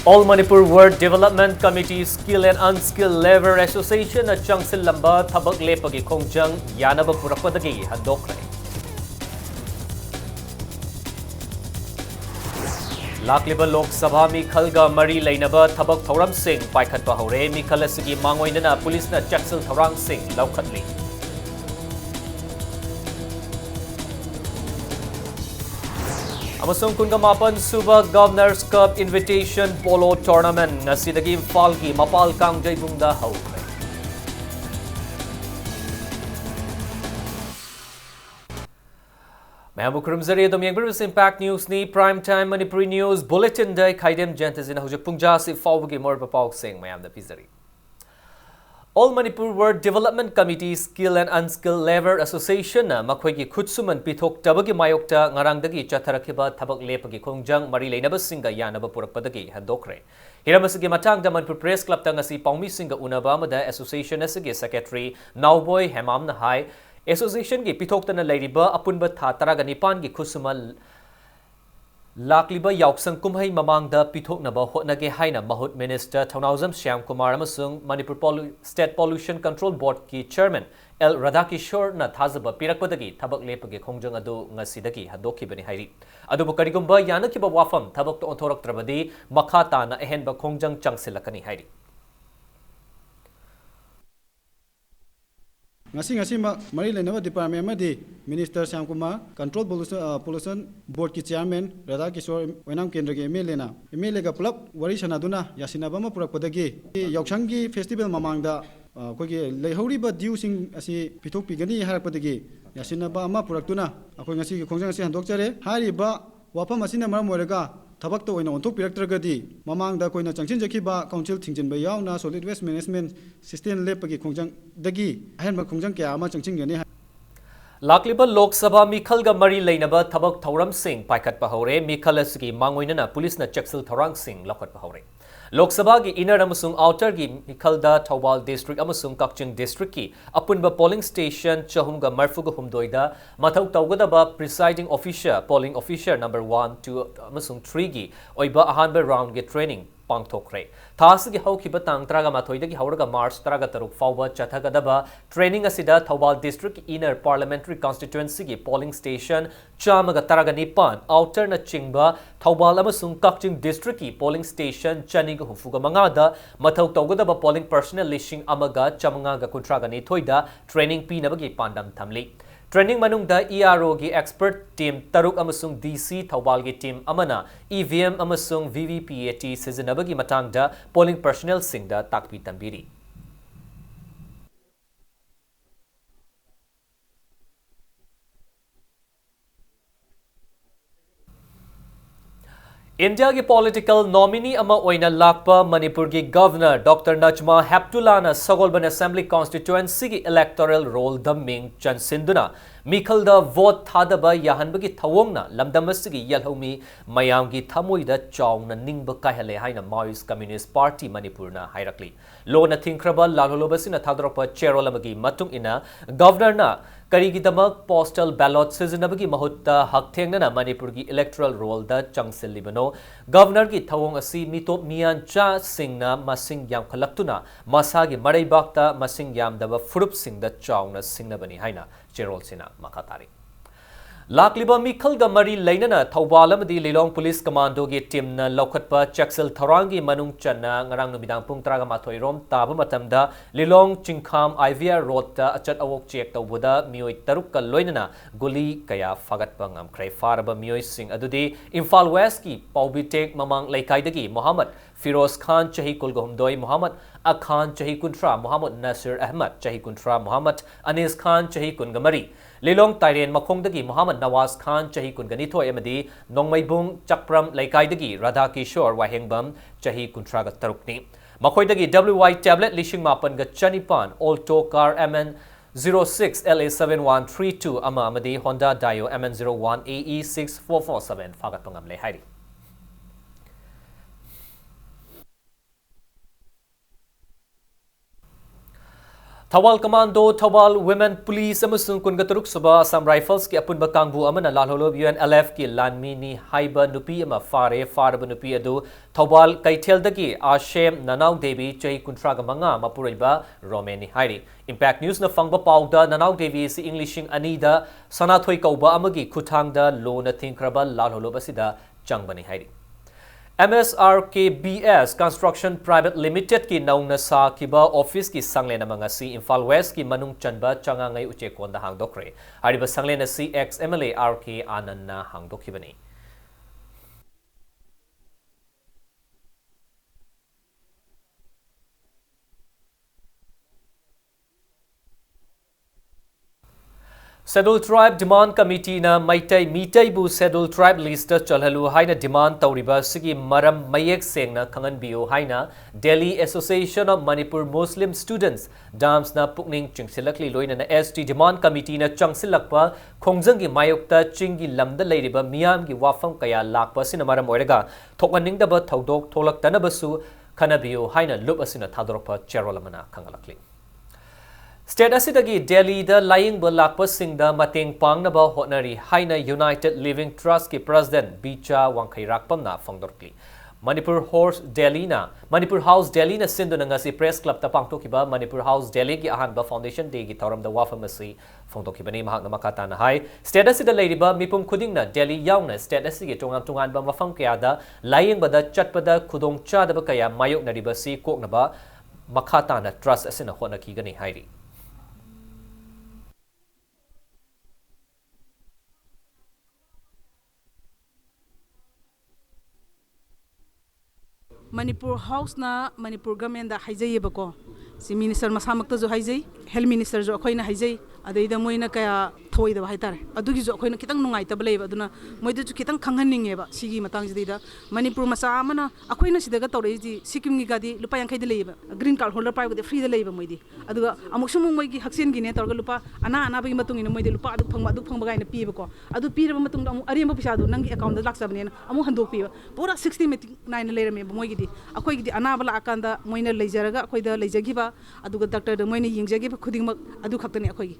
All Manipur Word Development Committee Skill and Unskilled Labor Association na Changsil Lamba Thabak Lepagi Kongjang Yanaba Purakpadagi Handokre. Lakliba Lok Sabha Mikhalga Mari Lainaba Thabak Thoram Singh Paikhat Pahore Mikhalasigi Mangoinana Police na Chaksil Thorang Singh Laukatli. Amasung Kungamapan Suba Governors Cup Invitation Polo Tournament Nasidagi Falgi Mapal Kang Jaybungda Haukre. Mahamukurum Zari Domyangburus Impact News ni Primetime Manipuri News Bulletin Day Kaidem Jantazina Hujak Pungjasi Fawgi Morba Pauk Singh Mayam the Pizari. All Manipur Word Development Committee Skill and Unskilled Labor Association na makhoi khutsuman pithok tabagi mayokta ngarangdagi chatharakiba thabak lepagi khongjang mari leinaba singa yanaba purakpadagi handokre. Hiramasigi matangda Manipur Press Club tangasi paumi singa unaba amada association asigi secretary Nauboy Hemam na hai association gi pithoktana leiriba apunba tha taraga nipan gi khutsuman Lakliba Yauksang Kumhai Mamangda Pithoknaba Hotnage Haina Mahut Minister Thaunawzam Shyam Kumar Amasung Manipur State Pollution Control Board ki Chairman L Radhakishore na Thazaba Pirakpadagi Thabak Lepagi Khongjang adu ngasidagi hadokibani hairi. Adubu karigumba yanakiba wafam thabak to onthorak trabadi makhata na ehenba khongjang changsilakani hairi. ngasi mari lenaba department amadi minister Shyam Kumar control pollution board ki chairman Radha Kishore Oinam Kendra ki MLA ga pulap wari sanaduna yasinaba ma purakpadagi yauksangi festival mamangda kogi leihoriba due sing asi pithok pigani harakpadagi yasinaba ma puraktuna akoi ngasi ki khongjang asi handokjare hariba wafam asina maram oiraga tabak to oina ontok piraktragadi mamangda koina changchin jakiba council thingjinba yauna solid waste management system lepagi khongjang dagi ahenba khongjang kya ama changchin gani Lakliba Lok Sabha Mikhalga Mari Lainaba Thabak Thoram Singh Paikat Pahore Mikhalasigi Mangoinana Police na Chaksil Thorang Singh Lokat Pahore. Lok Sabha gi inner amasung outer gi Mikhalda Thawal district amasung Kakching district ki apunba polling station chahumga marfuga humdoida mathau tawgadaba presiding officer polling officer number 1 2 amasung 3 gi oiba ahanba round gi training pangthokre thasigi haukiba tang traga mathoidagi hauraga march traga taruk fawba chathagadaba training asida Thawal district inner parliamentary constituency gi polling station chamaga taraga nipan outer na chingba Thawal amasung Kakching district ki polling station chani hufuga mangada mathau tawgadaba polling personnel lishing amaga chamanga ga kuntraga ni thoida training pinabagi pandam thamli training manungda ERO gi expert team taruk amasung DC Thawal gi team amana EVM amasung VVPAT sizinabagi matangda polling personnel singda takpi tambiri India ki political nominee ama oina lakpa Manipur ki governor Dr. Najma Heptullah na Sagolban Assembly constituency ki electoral roll daming chansinduna Mikhalda vote thadaba yahanbagi thawongna lamdamasigi yalhomi mayamgi thamoida chawna ningba kahale haina Maoist Communist Party Manipur na hairakli lona thinkraba lalholobasina thadropa cherolamagi matung ina governor na Karigidamak postal ballot sizinabagi mahutta hakthengna Manipur gi electoral roll da changsilibano governor gi thawong asi mitop mian cha singna masing yam khalaktuna masagi maraibakta masing yam daba furup singda chawna singnabani haina cherol sina makatari Lakliba Mikhalga Mari Lainana Thawal amadi Lilong Police Commando gi team na lokhatpa Chaksil Thorangi manung channa ngarang numidang pung traga mathoirom taba matamda Lilong Chingkham IVR Road ta achat awok check tawbuda mioi taruk ka loinana guli kaya fagatpa ngamkhrai faraba mioi sing adudi Imphal West ki Paubitek mamang Laikaidagi Muhammad Firoz Khan Chahi Kulgahumdoi Muhammad Akhan Chahi Kuntra Muhammad Nasir Ahmad Chahi Kuntra Muhammad Anis Khan Chahi Kungamari Lilong Tairen Makongdagi Muhammad Nawaz Khan Chahi Kunganithoy amadi Nongmaibung Chakpram Laikaidagi Radha Kishore Wahengbam Chahi Kuntraga Tarukni Makoidagi WY tablet lishing mapan ga chanipan Alto car MN 06 LA7132 ama amadi Honda Dio MN01 AE6447 fagat pangam lehairi Thawal Commando, Thawal Women Police amasung kungaturuk suba Assam Rifles ki apunba kangbu amana lalholob UNLF ki lanmi ni haiba nupi ama faraba nupi adu Thawal Kaitheldagi Ashem Nanau Devi Chai Kuntraga Manga Mapuriba Romani Hairi. Impact News na fangba pauda Nanau Devi si Englishing Anida Sanathoi Kauba amagi Kuthangda lo na thinkraba lalholob asida changbani Hairi. MSRKBS Construction Private Limited ki nauna sa kiba office ki sanglena mga si Imphal West ki manung chanba changa ngai uche konda hangdokre. Hariba sanglena si ex-MLA RK Anand na hangdokibani. Scheduled Tribe Demand Committee na Mitai bu Scheduled Tribe list chalhalu haina demand tawriba sigi maram mayek sengna khangan biu haina Delhi Association of Manipur Muslim Students dams na pukning chingsilakli loina na ST Demand Committee na changsilakpa khongjang gi mayokta chingi lamda leiriba miyam gi wafam kaya lakpa sina maram oiraga thokningdaba thodok tholak basu khanabiu haina lup asina thadorpa cherolamana khangalakli. State asidagi Delhi da lying balakpa singda mateng pangnaba hotnari haina United Living Trust ki President Bicha Wangkai Rakpam na fangdorkli. Manipur House Delhi na sindu na ngasi press club ta pangtokiba Manipur House Delhi ki ahanba foundation day ki tawram da wafamasi fangtokibani mahak na makata na hai. State asida leiriba mipum kuding na Delhi yaung na state asigi tungan ba mafam kaya da lying bada chatpada kudong cha da ba kaya mayok na riba si kok na ba makata na trust asina hotna ki gani hairi. Manipur House na Manipur government da haijay bako si minister masamakta jo haijay health minister jo akoina haijay adaida moina kaya thoi da haitare adugi jo akoina kitang nungai ta balei aduna moida ju kitang khanghaninge ba sigi matang jida Manipur masa amana akoina sidaga tawrei ji sikkim gi gadi lupa yang khaida leiba green card holder pai de free da leiba moidi aduga amuksum moi gi haksen gi ne tawga lupa ana bagi matung ina moidi lupa adu phangba gaina pi ba ko adu pi ra matung amu arima pisa du nangi account da laksabne amu handok pi pura 69 leira me moi gi akoi gi ana bala akanda moina leijaraga akoi da leijagiba aduga doctor da moina yingjagiba khuding mak adu khaktani akoi gi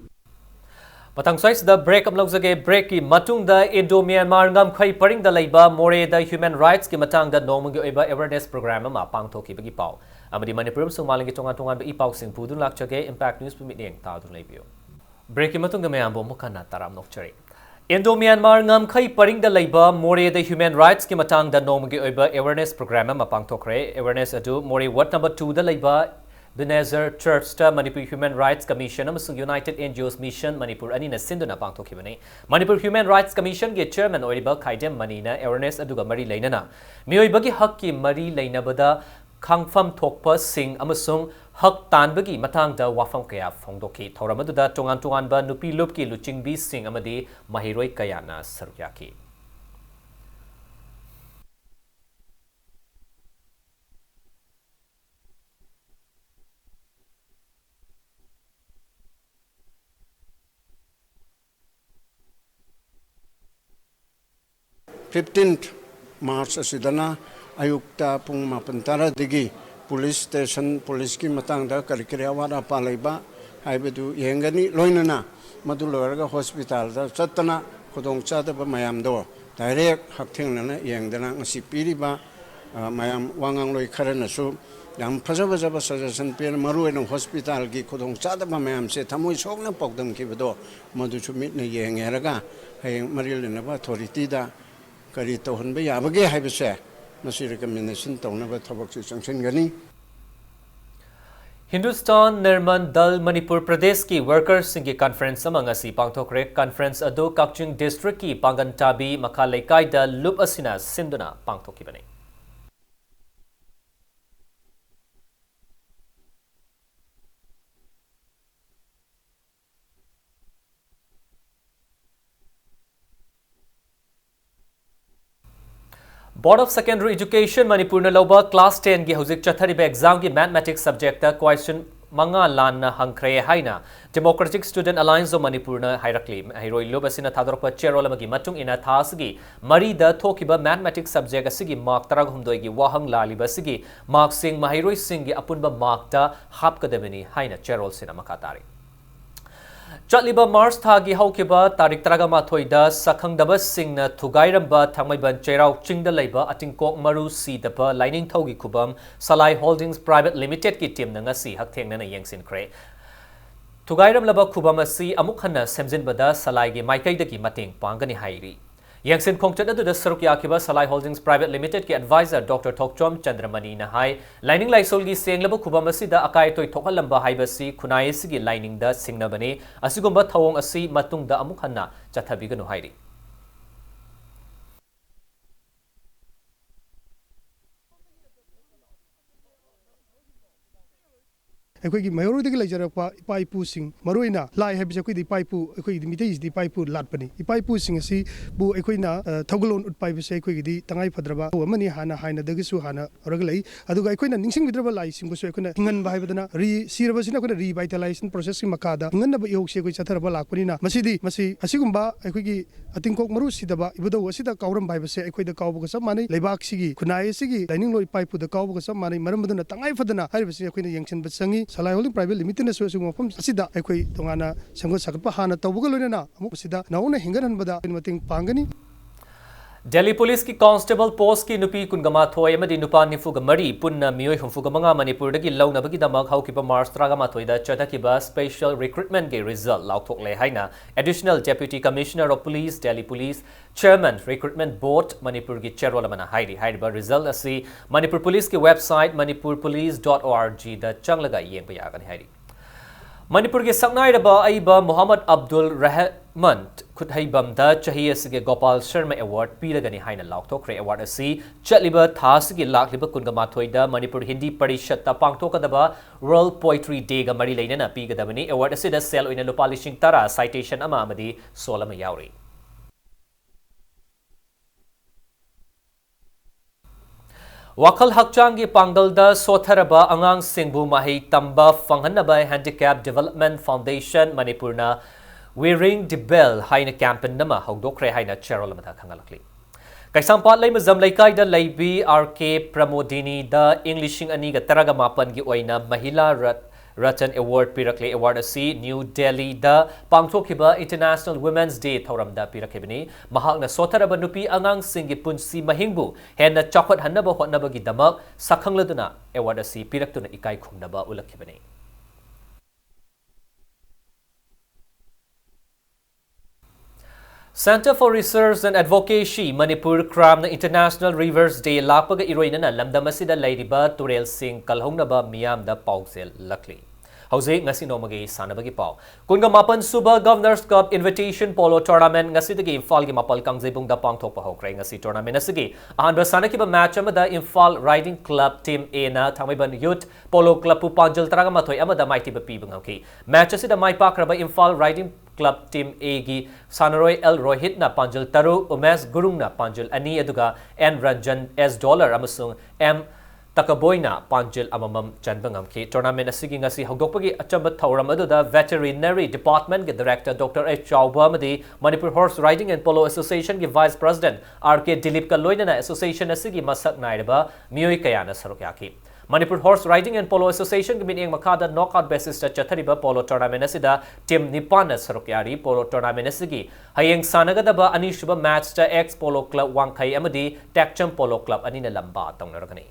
Matang size the break up logsage break ki matung da Indo Myanmar ngam khai paring da leiba more da human rights ki matang da nomgi oiba awareness program ma pangthoki bagi pau amadi Manipur sung maling ki tonga ba ipau sing pudun lakchage impact news pumit ning ta dun leibio break ki matung da mayam bo mukana taram nokchari Indo Myanmar ngam khai paring da leiba more da human rights ki matang da nomgi oiba awareness program ma pangthokre awareness adu more what number 2 da leiba Benezer Church ta Manipur Human Rights Commission amasung United NGOs Mission Manipur anina sinduna pangthokibani Manipur Human Rights Commission ge chairman oiriba Khaidem Manina awareness aduga mari leinana mioibagi hak ki mari leinabada khangfam thokpa sing amasung hak tanbagi matang da wafam kaya phongdoki thoramadda tongan ba nupi lupki luchingbi sing amadi mahiroi kaya na saryaki March asidana ayukta pung mapantara digi police station police ki matang da karikriya wara palaiba haibedu yengani loinana madu loraga hospital da chatana khudong chada ba mayam do direct hakthengna yengdana ngasi piriba mayam wangang loi kharana su yam phajaba suggestion pe maru en hospital gi khudong chada ba mayam se thamoi sokna pokdam ki bedo madu chumit ne yengeraga hay maril na ba authority da kari tohon ba yabage haibase masi recommendation tawna ba thabak chi changchen gani Hindustan Nirman Dal Manipur Pradesh ki workers singi conference among asi pangthokre conference ado Kakching district ki Pangantabi Makhalaikai da lup asina sinduna pangthokibani Board of Secondary Education Manipur na loba class 10 gi hauzik chathari ba exam gi mathematics subject ta question manga lanna hangkre haina Democratic Student Alliance of Manipur na hairakli hairoi lobasina thadorpa cherol amagi matung ina thasigi mari da thokiba mathematics subject asigi mark tarag humdoi gi wahang laliba sigi mark sing mahiroi sing gi apunba mark da hapkadamini haina cherol sina makatari Chatliba Mars Thagi Haukiba Tarik Tragama Thoida Sakhangdaba Singna Thugairamba Thangmaiban Cherau Chingda Labor Atingkok Maru Sidapa Lining Thogi Kubam Salai Holdings Private Limited ki team ngasi haktheng na yengsin kre Thugairam laba Kubam asi amukhana semjin bada Salai gi maikai dagi mating pangani hairi Yangsin Kongchat adu da Sarukya Akiba Salai Holdings Private Limited ki advisor Dr. Thokchom Chandramani na hai lining laisol gi senglaba Kubamasi da akai toy thokalamba haibasi kunai gi lining da singnabani asigumba thawong asi matung da amukhanna chathabiganu hairi ꯑꯩꯈꯣꯏꯒꯤ ꯃꯩꯍꯧꯔꯣꯏꯗꯒꯤ ꯂꯩꯖꯔꯛꯄ ꯏꯄꯥ ꯏꯄꯨꯁꯤꯡ ꯃꯔꯨꯑꯣꯏꯅ ꯂꯥꯏ ꯍꯥꯏꯕꯁꯤ ꯑꯩꯈꯣꯏꯗꯤ ꯏꯄꯥ ꯏꯄꯨ ꯑꯩꯈꯣꯏꯒꯤꯗꯤ ꯃꯤꯇꯩꯁꯤꯗꯤ ꯏꯄꯥ ꯏꯄꯨ ꯂꯥꯠꯄꯅꯤ ꯏꯄꯥ ꯏꯄꯨꯁꯤꯡ ꯑꯁꯤꯕꯨ ꯑꯩꯈꯣꯏꯅ ꯊꯧꯒꯜꯂꯣꯟ ꯎꯠꯄ ꯍꯥꯏꯕꯁꯤ ꯑꯩꯈꯣꯏꯒꯤꯗꯤ ꯇꯉꯥꯏꯐꯗ꯭ꯔꯕ ꯑꯃꯅꯤ ꯍꯥꯟꯅꯗꯒꯤꯁꯨ ꯍꯥꯟꯅ ꯍꯧꯔꯒ ꯂꯩ ꯑꯗꯨꯒ ꯑꯩꯈꯣꯏꯅ ꯅꯤꯡꯁꯤꯡꯕꯤꯗ꯭ꯔꯕ ꯂꯥꯏꯁꯤꯡꯕꯨꯁꯨ ꯑꯩꯈꯣꯏꯅ ꯍꯤꯡꯍꯟꯕ ꯍꯥꯏꯕꯗꯅ ꯁꯤꯔꯕꯁꯤꯅ ꯑꯩꯈꯣꯏꯅ ꯔꯤꯚꯥꯏꯇꯦꯂꯥꯏꯖꯦꯁꯟ ꯄ꯭ꯔꯣꯁꯦꯁꯀꯤ ꯃꯈꯥꯗ ꯍꯤꯡꯍꯟꯅꯕ ꯏꯍꯧꯁꯤ ꯑꯩꯈꯣꯏ ꯆꯠꯊꯔꯕ ꯂꯥꯛꯄꯅꯤꯅ ꯃꯁꯤ ꯑꯁꯤꯒꯨꯝꯕ ꯑꯩꯈꯣꯏꯒꯤ ꯑꯇꯤꯡꯀꯣꯛ ꯃꯔꯨ ꯁꯤꯗꯕ ꯏꯕꯨꯙꯧ ꯑꯁꯤꯗ ꯀꯥꯎꯔꯝꯕ ꯍꯥꯏꯕꯁꯤ ꯑꯩꯈꯣꯏꯗ ꯀꯥꯎꯕꯒ ꯆꯞ ꯃꯥꯟꯅꯩ ꯂꯩꯕꯥꯛꯁꯤꯒꯤ ꯈꯨꯟꯅꯥꯏ ꯑꯁꯤꯒꯤ ꯂꯥꯏꯅꯤꯡꯂꯣꯟ ꯏꯄꯥ ꯏꯄꯨꯗ ꯀꯥꯎꯕꯒ ꯆꯞ ꯃꯥꯟꯅꯩ ꯃꯔꯝ ꯑꯗꯨꯅ ꯇꯉꯥꯏꯐꯗꯅ ꯍꯥꯏꯔꯤꯕꯁꯤ ꯑꯩꯈꯣꯏꯅ ꯌꯦꯡꯁꯤꯟꯕ ꯆꯪꯉꯤ ꯁꯂꯥꯏ ꯍꯣꯜꯗꯤꯡ ꯄ꯭ꯔꯥꯏꯚꯦꯠ ꯂꯤꯃꯤꯇꯦꯗꯅꯁꯨ ꯑꯁꯤꯒꯨꯝꯕ ꯃꯐꯝ ꯑꯁꯤꯗ ꯑꯩꯈꯣꯏ ꯇꯣꯉꯥꯟꯅ ꯁꯦꯝꯒꯠ ꯁꯥꯒꯠꯄ ꯍꯥꯟꯅ ꯇꯧꯕꯒ ꯂꯣꯏꯅꯅ ꯑꯃꯨꯛ ꯃꯁꯤꯗ ꯅꯧꯅ ꯍꯦꯟꯒꯠꯍꯟꯕꯗ ꯃꯇꯦꯡ ꯄꯥꯡꯒꯅꯤ Delhi Police ki Constable Post ki nupi kungama thoi amadi nupa nifuga mari punna miyoi humfuga manga Manipur dagi launabagi damak haukiba Mars tragama thoida chadakiba Special Recruitment ge result lauthok le haina Additional Deputy Commissioner of Police Delhi Police Chairman Recruitment Board Manipur gi cherwalamana hairiba result asi Manipur Police ki website manipurpolice.org da changlaga yengba yagani hairi Manipur ki saknairaba aiba Muhammad Abdul Rahman Kuthaibam da chahi asige Gopal Sharma Award piragani haina lauktokre award asi chatliba thasigi lakliba kungama thoida Manipur Hindi Parishad ta pangthokadaba World Poetry Day ga mari leinana pigadabani award asida sel oina lupa lishing tara citation ama amadi solama yauri Wakal Hakchangi Pangdalda Sotharaba Angang Singbu Mahi Tamba Fanghanaba Handicap Development Foundation Manipurna Wearing the Bell Haina Campaign Nama Hogdokre Haina Cherolamata Kangalakli. Kaisampat Lay Mazam Laikai da Laibi RK Pramodini da Englishing Aniga Taraga Mapan Gi Oina Mahila Ratan Award Pirakle Award asi New Delhi da Pangthokiba International Women's Day Thoram da Pirakibini Mahakna Sotaraba Nupi Angang Singi Punsi Mahingbu Henna Chakot Hanaba Hotnaba Gi Damak Sakhangladuna Award asi Piraktuna Ikai Khungnaba Ulakibini Center for Research and Advocacy Manipur Kramna International Rivers Day Lapaga Iroinana Lamdamasida Ladiba Turel Singh Kalhongnaba Miyam da Pauzel Lakli. Hauze ngasi nomagi sanabagi pau. Kunga mapan suba Governors Cup Invitation Polo Tournament ngasi dagi Imphal gi mapal kangjebung da pangthok pa hokre ngasi tournament asigi ahanba sanakiba match amada Imphal Riding Club Team A na Thangmaiban Youth Polo Club pu panjal taraga mathoi amada maiti ba pi bangaki match asida mai pakraba Imphal Riding Club Team A gi Sanaroi L Rohit na panjal taru Umesh Gurung na panjal ani aduga N Ranjan S Dollar amasung M Takaboyna Panjil Amamam Chanbangam ki tournament asigi ngasi hogdokpagi achamba thauram aduda Veterinary Department ge Director Dr. H. Chauba amadi Manipur Horse Riding and Polo Association ge Vice President R.K. Dilip ka loinana association asigi masak nairaba miyoi kayana sarukyaki Manipur Horse Riding and Polo Association ge mining makada knockout basis ta chathariba polo tournament asida team Nipana sarukyari polo tournament asigi hayeng sanagadaba anishuba match ta X Polo Club Wangkai amadi Takcham Polo Club anina lamba tongnaragani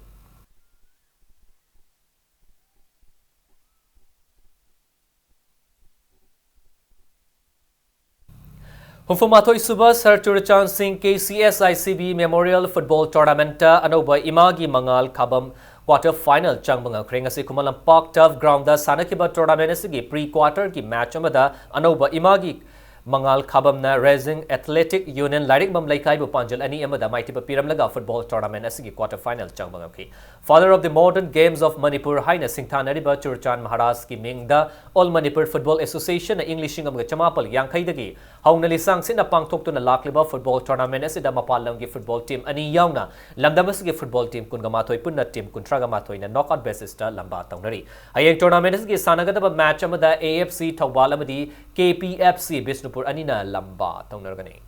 Hufumatoi Suba Sir Churachan Singh KCSICB Memorial Football Tournament Anoba Imagi Mangal Kabam Quarter Final Changbanga Krengasi Kumalam Park Turf Ground da Sanakiba Tournament asigi pre-quarter ki match amada Anoba Imagi Mangal Khabamna Raising Athletic Union Lairik Mam Laikai bu Panjal ani amada maitiba piramlaga football tournament asigi quarter final changbangamki. Father of the modern games of Manipur haina singthanariba Churchan Maharaj ki mingda All Manipur Football Association na Englishing amga chamapal yankhaidagi hauna lisang sina pangthoktuna lakliba football tournament asida mapallamgi football team ani yauna lamdamasigi football team kungamathoi punna team kuntragamathoi na knockout basis ta lamba tawnari. Ayeng tournament asigi sanagadaba match amada AFC Thawbal amadi KPFC Bisnupur anina lamba tawnargani.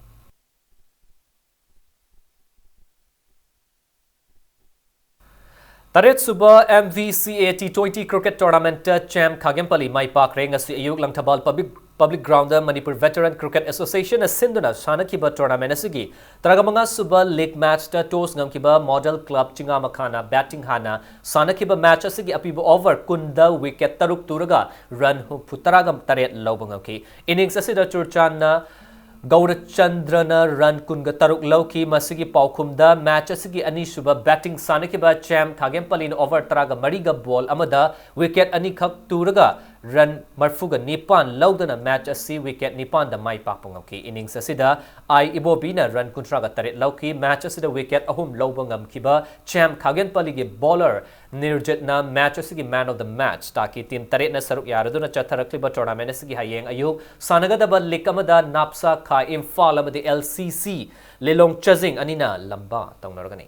Taret Suba MVCA T20 Cricket Tournament Champ Khagempali Mai Pak Rengasi Ayuk Langthabal Public Ground Manipur Veteran Cricket Association Sinduna Shanakiba Tournament Asigi Tragamanga Suba League Match Toss Ngamkiba Model Club Chingamakana Batting Hana Sanakiba Match Asigi Apibu over Kunda Wicket Taruk Turaga Run Putaragam Taret Lobangamki Innings Asida Churchana Gaurachandrana run kunga taruk lauki masigi paukumda match asigi ani suba batting sanakiba champ Khagempali over taraga mariga ball amada wicket ani khak turaga run marfuga nipan laudana match asi wicket nipan da mai pakpangam innings asida I ibobina run kuntraga taret lauki match asida wicket ahum laubangam kiba champ Khagempali ge bowler Nirjitna match asigi man of the match taki team taret na saruk yaraduna chatharakliba tournament asigi hayeng ayuk sanagadaba likamada napsa kha Imphal amadi LCC Lelong Chazing anina lamba tawnargani.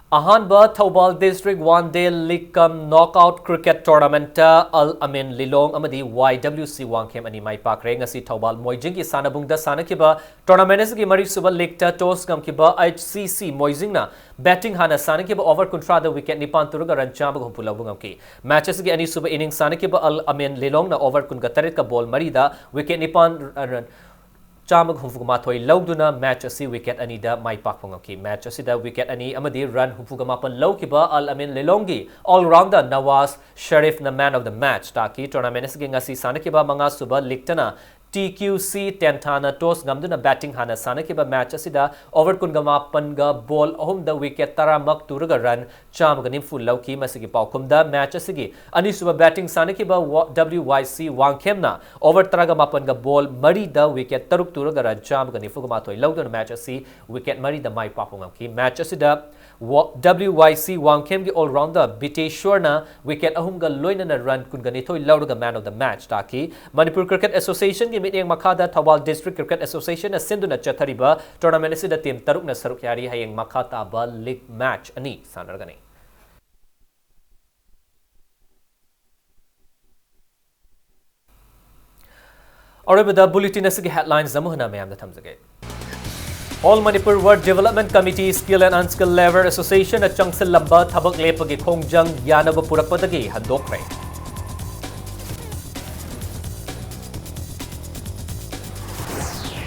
Ahanba Thawbal District One Day League Knockout Cricket Tournament Al Amin Lilong amadi YWC Wangkem ani mai pakre ngasi Thawbal Moijing ki sanabungda sanakiba tournament asigi mari suba league ta toss gamkiba HCC Moijingna batting hana sanakiba over contra the wicket nipan turuga ran chamba humpulabungamki match asigi ani suba inning sanakiba Al Amin Lilong na over kunga tarit ka ball marida wicket nipan run Chamag Humfugamathoi Lauduna match asi wicket anida mai pakpangaki match asida wicket ani amadi run Humfugamapan Laukiba Al Amin Lelongi all rounder Nawaz Sharif na man of the match taki tournament asigi ngasi sanakiba mga suba liktana TQC Tentana toss ngamduna batting hana sanakiba match asida over kungamapan ga ball ahum the wicket taramak turaga run chamga nimfu lauki masigi paukumda match asigi ani suba batting sanakiba WYC Wangkemna over taragamapan ga ball mari the wicket taruk turaga run chamga nifu gamathoi lauduna match asi wicket mari the mai papungamki match asida WYC Wangkem ki all rounder Biteshwarna wicket ahum ga loinana run kunganithoi lauraga man of the match taki Manipur Cricket Association ki meeting makada Thawbal District Cricket Association na sinduna chathariba tournament asida team taruk na saruk yari hayeng makata ba league match ani sanargani. Oribada bulletin asigi headlines zamuhna mayam da thamjage. All Manipur Ward Development Committee Skill and Unskilled Labor Association at Changsil Lamba Thabak Lepagi Khongjang Yanaba Purakpadagi Handokre.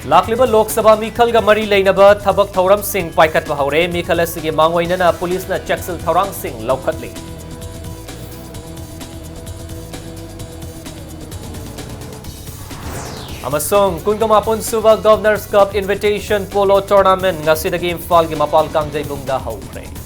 Lakliba Lok Sabha Mikhal ga Mari Leinaba Thabak Thauram Singh Paikat Bahaure Mikhal asigi Mangwainana Police na Chaksil Thaurang Singh Laukhatli. Amasong Kungkamapon Suba Governors Cup Invitation Polo Tournament ngasidagi Imphal gi Mapal Kangjay Bungda Haukre.